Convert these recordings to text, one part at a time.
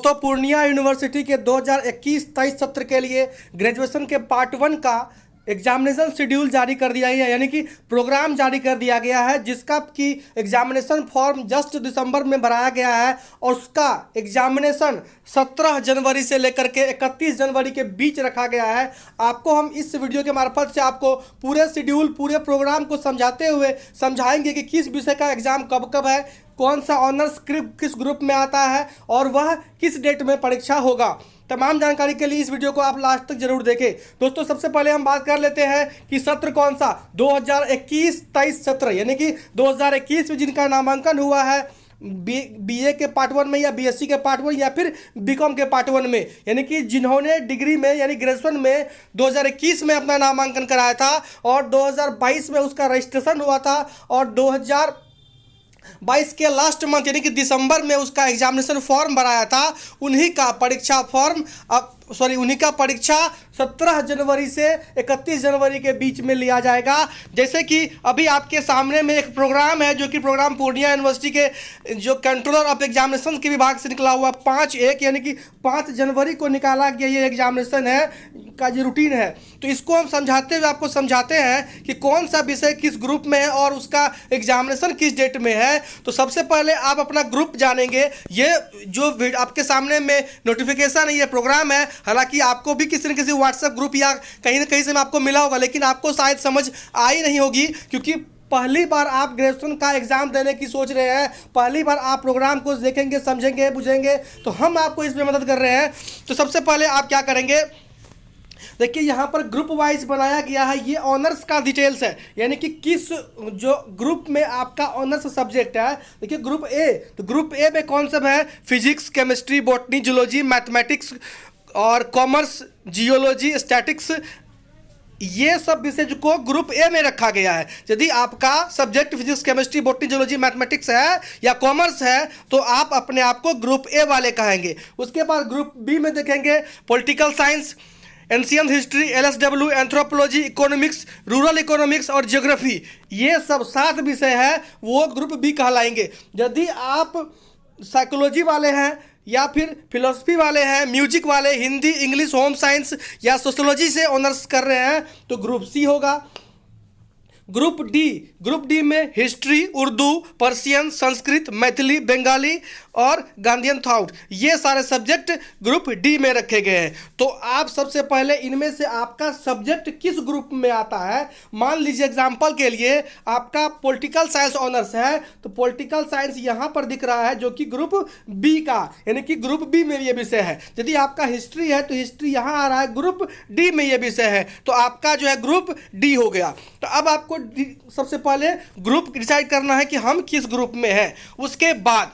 दोस्तों पूर्णिया यूनिवर्सिटी के 2021-23 सत्र के लिए ग्रेजुएशन के पार्ट 1 का एग्जामिनेशन शेड्यूल जारी कर दिया है, यानी कि प्रोग्राम जारी कर दिया गया है, जिसका कि एग्जामिनेशन फॉर्म जस्ट दिसंबर में भराया गया है और उसका एग्जामिनेशन 17 जनवरी से लेकर के 31 जनवरी के बीच रखा गया है। आपको हम इस वीडियो के मार्फत से आपको पूरे शेड्यूल पूरे प्रोग्राम को समझाते हुए समझाएंगे कि किस विषय का एग्जाम कब कब है, कौन सा ऑनर्स किस ग्रुप में आता है और वह किस डेट में परीक्षा होगा। तमाम जानकारी के लिए इस वीडियो को आप लास्ट तक जरूर देखें। दोस्तों सबसे पहले हम बात कर लेते हैं कि सत्र कौन सा 2021-23 सत्र, यानी कि 2021 में जिनका नामांकन हुआ है बीए के पार्ट 1 में या बीएससी के पार्ट 1 या फिर बीकॉम के पार्ट 1 में, यानी कि जिन्होंने डिग्री में यानी ग्रेजुएशन में 2021 में अपना नामांकन कराया था और 2022 में उसका रजिस्ट्रेशन हुआ था और 2022 के लास्ट मंथ यानी कि दिसंबर में उसका एग्जामिनेशन फॉर्म भराया था, उन्हीं का परीक्षा फॉर्म उन्हीं का परीक्षा 17 जनवरी से 31 जनवरी के बीच में लिया जाएगा। जैसे कि अभी आपके सामने में एक प्रोग्राम है जो कि प्रोग्राम पूर्णिया यूनिवर्सिटी के जो कंट्रोलर ऑफ एग्जामिनेशन के विभाग से निकला हुआ 5/1 यानी कि 5 जनवरी को निकाला गया ये एग्जामिनेशन है का जो रूटीन है। तो इसको हम समझाते हुए आपको समझाते हैं कि कौन सा विषय किस ग्रुप में है और उसका एग्जामिनेशन किस डेट में है। तो सबसे पहले आप अपना ग्रुप जानेंगे। ये जो आपके सामने में नोटिफिकेशन है, ये प्रोग्राम है, हालांकि आपको भी किसी न किसी व्हाट्सएप ग्रुप या कहीं ना कहीं से आपको मिला होगा, लेकिन आपको शायद समझ आई नहीं होगी क्योंकि पहली बार आप ग्रेजुएशन का एग्जाम देने की सोच रहे हैं, पहली बार आप प्रोग्राम को देखेंगे, समझेंगे, बुझेंगे, तो हम आपको इसमें मदद कर रहे हैं। तो सबसे पहले आप क्या करेंगे, देखिए यहाँ पर ग्रुप वाइज बनाया गया है। ये ऑनर्स का डिटेल्स है, यानी कि किस जो ग्रुप में आपका ऑनर्स सब्जेक्ट है। देखिए ग्रुप ए, तो ग्रुप ए में कौन सब है, physics, chemistry, botany, zoology, mathematics और कॉमर्स, जियोलॉजी, स्टैटिक्स, ये सब विषय को ग्रुप ए में रखा गया है। यदि आपका subject physics, chemistry, botany, zoology, mathematics है या कॉमर्स है तो आप अपने आप को ग्रुप ए वाले कहेंगे। उसके बाद ग्रुप बी में देखेंगे political science, ancient history, LSW, anthropology, economics, rural economics और ज्योग्राफी, ये सब 7 विषय है, वो ग्रुप बी कहलाएंगे। यदि आप साइकोलॉजी वाले हैं या फिर फिलोसफी वाले हैं, म्यूजिक वाले, हिंदी, इंग्लिश, होम साइंस या सोशोलॉजी से ऑनर्स कर रहे हैं तो ग्रुप सी होगा। ग्रुप डी में हिस्ट्री, उर्दू, पर्शियन, संस्कृत, मैथिली, बंगाली और गांधीयन थॉट, ये सारे सब्जेक्ट ग्रुप डी में रखे गए हैं। तो आप सबसे पहले इनमें से आपका सब्जेक्ट किस ग्रुप में आता है, मान लीजिए एग्जांपल के लिए आपका पॉलिटिकल साइंस ऑनर्स है तो पॉलिटिकल साइंस यहाँ पर दिख रहा है जो कि ग्रुप बी का, यानी कि ग्रुप बी में ये विषय है। यदि आपका हिस्ट्री है तो हिस्ट्री यहाँ आ रहा है, ग्रुप डी में ये विषय है, तो आपका जो है ग्रुप डी हो गया। तो अब आपको सबसे पहले ग्रुप डिसाइड करना है कि हम किस ग्रुप में हैं। उसके बाद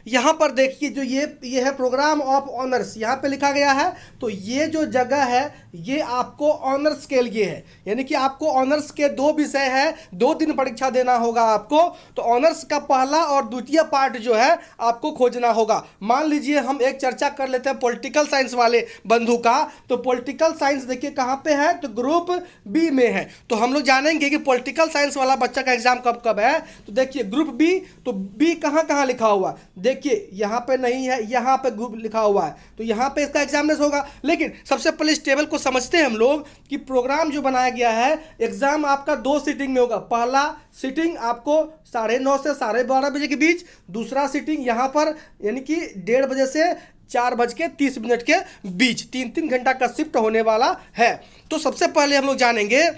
यहाँ पर देखिए जो ये है प्रोग्राम ऑफ ऑनर्स, यहाँ पे लिखा गया है। तो ये जो जगह है ये आपको ऑनर्स के लिए है, यानी कि आपको ऑनर्स के 2 विषय है, 2 दिन परीक्षा देना होगा आपको। तो ऑनर्स का पहला और द्वितीय पार्ट जो है आपको खोजना होगा। मान लीजिए हम एक चर्चा कर लेते हैं पॉलिटिकल साइंस वाले बंधु का। तो पॉलिटिकल साइंस देखिए कहाँ पे है, तो ग्रुप बी में है। तो हम लोग जानेंगे कि पॉलिटिकल साइंस वाला बच्चा का एग्जाम कब कब है। तो देखिए ग्रुप बी, तो बी कहाँ कहाँ लिखा हुआ, देखिए यहाँ पे नहीं है, यहाँ पे ग्रुप लिखा हुआ है, तो यहाँ पे इसका एग्जामिनेशन होगा। लेकिन सबसे पहले इस टेबल को समझते हैं हम लोग कि प्रोग्राम जो बनाया गया है, एग्जाम आपका 2 सीटिंग में होगा। पहला सीटिंग आपको 9:30 से 12:30 बजे के बीच, दूसरा सीटिंग यहाँ पर यानी कि 1:30 बजे से 4:30 के बीच, 3-3 घंटा का शिफ्ट होने वाला है। तो सबसे पहले हम लोग जानेंगे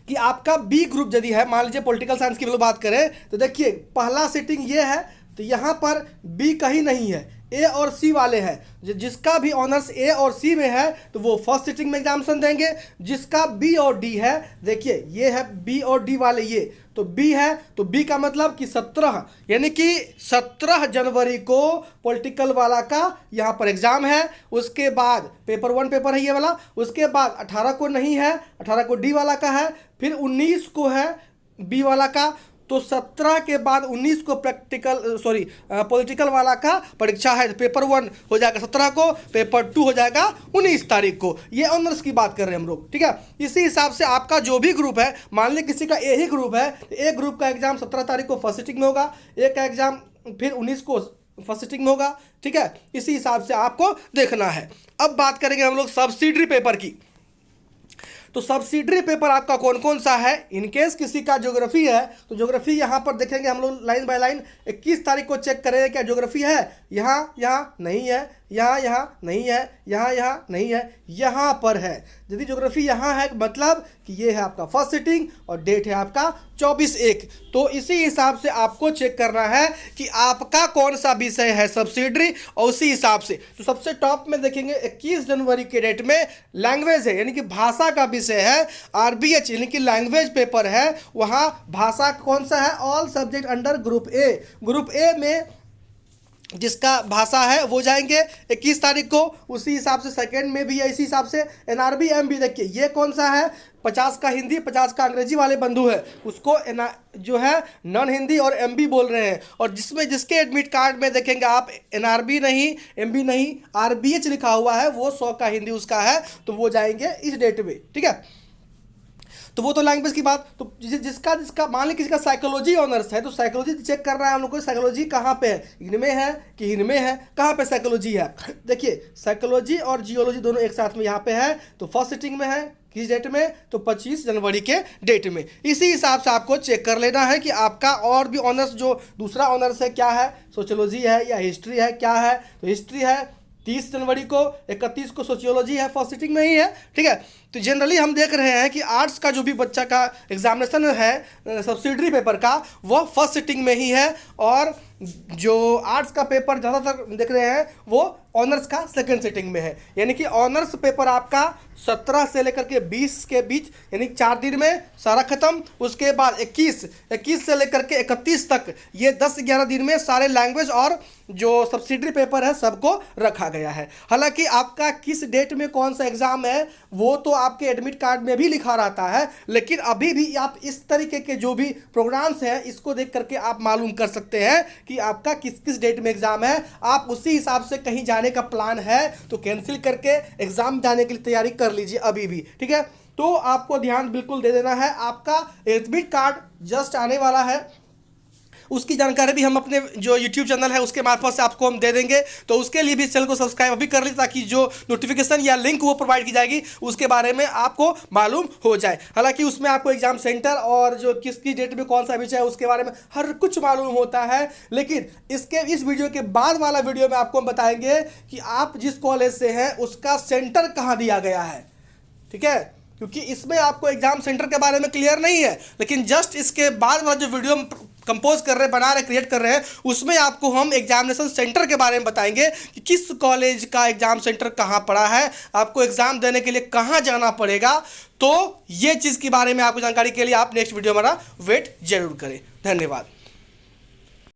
कि आपका बी ग्रुप यदि है, मान लीजिए पॉलिटिकल साइंस की हम लोग बात करें तो देखिए पहला सीटिंग ये है, तो यहाँ पर बी कहीं नहीं है, ए और सी वाले हैं। जिसका भी ऑनर्स ए और सी में है तो वो फर्स्ट सीटिंग में एग्जामिनेशन देंगे। जिसका बी और डी है, देखिए ये है बी और डी वाले, ये तो बी है, तो बी का मतलब कि 17 यानी कि 17 जनवरी को पॉलिटिकल वाला का यहाँ पर एग्जाम है। उसके बाद पेपर 1 पेपर है ये वाला, उसके बाद 18 को नहीं है, 18 को डी वाला का है, फिर 19 को है बी वाला का। तो 17 के बाद 19 को पॉलिटिकल वाला का परीक्षा है। पेपर 1 हो जाएगा 17 को, पेपर 2 हो जाएगा 19 तारीख को। ये ऑनर्स की बात कर रहे हैं हम लोग, ठीक है। इसी हिसाब से आपका जो भी ग्रुप है, मान लीजिए किसी का ए ही ग्रुप है, तो ए ग्रुप का एग्जाम 17 तारीख को फर्स्ट सीटिंग में होगा, ए का एग्जाम फिर 19 को फर्स्ट सिटिंग में होगा, ठीक है। इसी हिसाब से आपको देखना है। अब बात करेंगे हम लोग सब्सिडरी पेपर की। तो सब्सिडरी पेपर आपका कौन कौन सा है। इनकेस किसी का ज्योग्राफी है तो ज्योग्राफी यहाँ पर देखेंगे हम लोग लाइन बाय लाइन। 21 तारीख को चेक करेंगे क्या ज्योग्राफी है। यहाँ नहीं है, यहाँ नहीं है, यहाँ नहीं है, यहाँ पर है। यदि ज्योग्राफी यहाँ है मतलब कि ये है आपका फर्स्ट सिटिंग और डेट है आपका 24/1। तो इसी हिसाब से आपको चेक करना है कि आपका कौन सा विषय है सब्सिडरी, और उसी हिसाब से तो सबसे टॉप में देखेंगे 21 जनवरी के डेट में लैंग्वेज है, यानी कि भाषा का विषय है। RBH यानी कि लैंग्वेज पेपर है, वहाँ भाषा कौन सा है, all subject under group A. Group A में जिसका भाषा है वो जाएंगे 21 तारीख को। उसी हिसाब से सेकंड में भी है, इसी हिसाब से NRB MB देखिए ये कौन सा है, 50 का हिंदी 50 का अंग्रेजी वाले बंधु है उसको जो है नॉन हिंदी और MB बोल रहे हैं। और जिसमें जिसके एडमिट कार्ड में देखेंगे आप NRB नहीं, MB नहीं, RBH लिखा हुआ है, वो 100 का हिंदी उसका है, तो वो जाएंगे इस डेट में, ठीक है। तो वो तो लैंग्वेज की बात। तो जिसका मान लीजिए किसी का साइकोलॉजी ऑनर्स है तो साइकोलॉजी चेक कर रहा है हम लोग को, साइकोलॉजी कहाँ पे है, इनमें है कि इनमें है, कहाँ पे साइकोलॉजी है। देखिए साइकोलॉजी और जियोलॉजी दोनों एक साथ में यहाँ पे है, तो फर्स्ट सिटिंग में है किस डेट में, तो 25 जनवरी के डेट में। इसी हिसाब से आपको चेक कर लेना है कि आपका और भी ऑनर्स जो दूसरा ऑनर्स है क्या है, सोशियोलॉजी है या हिस्ट्री है, क्या है। तो हिस्ट्री है 30 जनवरी को, 31 को सोशियोलॉजी है, फर्स्ट सिटिंग में ही है, ठीक है। तो जनरली हम देख रहे हैं कि आर्ट्स का जो भी बच्चा का एग्जामिनेशन है सब्सिडरी पेपर का, वह फर्स्ट सिटिंग में ही है, और जो आर्ट्स का पेपर ज़्यादातर देख रहे हैं वो ऑनर्स का सेकंड सिटिंग में है। यानी कि ऑनर्स पेपर आपका 17 से लेकर के 20 के बीच, यानी 4 दिन में सारा खत्म। उसके बाद 21 से लेकर के 31 तक, ये 10-11 दिन में सारे लैंग्वेज और जो सब्सिडरी पेपर है सबको रखा गया है। हालांकि आपका किस डेट में कौन सा एग्जाम है वो तो आपके एडमिट कार्ड में भी लिखा रहता है, लेकिन अभी भी आप इस तरीके के जो भी प्रोग्राम्स हैं इसको देख करके आप मालूम कर सकते हैं कि आपका किस किस डेट में एग्जाम है। आप उसी हिसाब से कहीं जाने का प्लान है तो कैंसिल करके एग्जाम जाने के लिए तैयारी कर लीजिए अभी भी, ठीक है। तो आपको ध्यान बिल्कुल दे देना है, आपका एडमिट कार्ड जस्ट आने वाला है, उसकी जानकारी भी हम अपने जो YouTube चैनल है उसके मार्फत से आपको हम दे देंगे। तो उसके लिए भी इस चैनल को सब्सक्राइब अभी कर लीजिए ताकि जो नोटिफिकेशन या लिंक वो प्रोवाइड की जाएगी उसके बारे में आपको मालूम हो जाए। हालांकि उसमें आपको एग्जाम सेंटर और जो किसकी डेट में कौन सा विषय है उसके बारे में हर कुछ मालूम होता है, लेकिन इस वीडियो के बाद वाला वीडियो में आपको हम बताएंगे कि आप जिस कॉलेज से हैं उसका सेंटर कहाँ दिया गया है, ठीक है। क्योंकि इसमें आपको एग्जाम सेंटर के बारे में क्लियर नहीं है, लेकिन जस्ट इसके बाद वाला जो वीडियो हम कंपोज कर रहे हैं, बना रहे, क्रिएट कर रहे हैं, उसमें आपको हम एग्जामिनेशन सेंटर के बारे में बताएंगे कि किस कॉलेज का एग्जाम सेंटर कहाँ पड़ा है, आपको एग्जाम देने के लिए कहाँ जाना पड़ेगा। तो ये चीज़ के बारे में आपको जानकारी के लिए आप नेक्स्ट वीडियो हमारा वेट जरूर करें। धन्यवाद।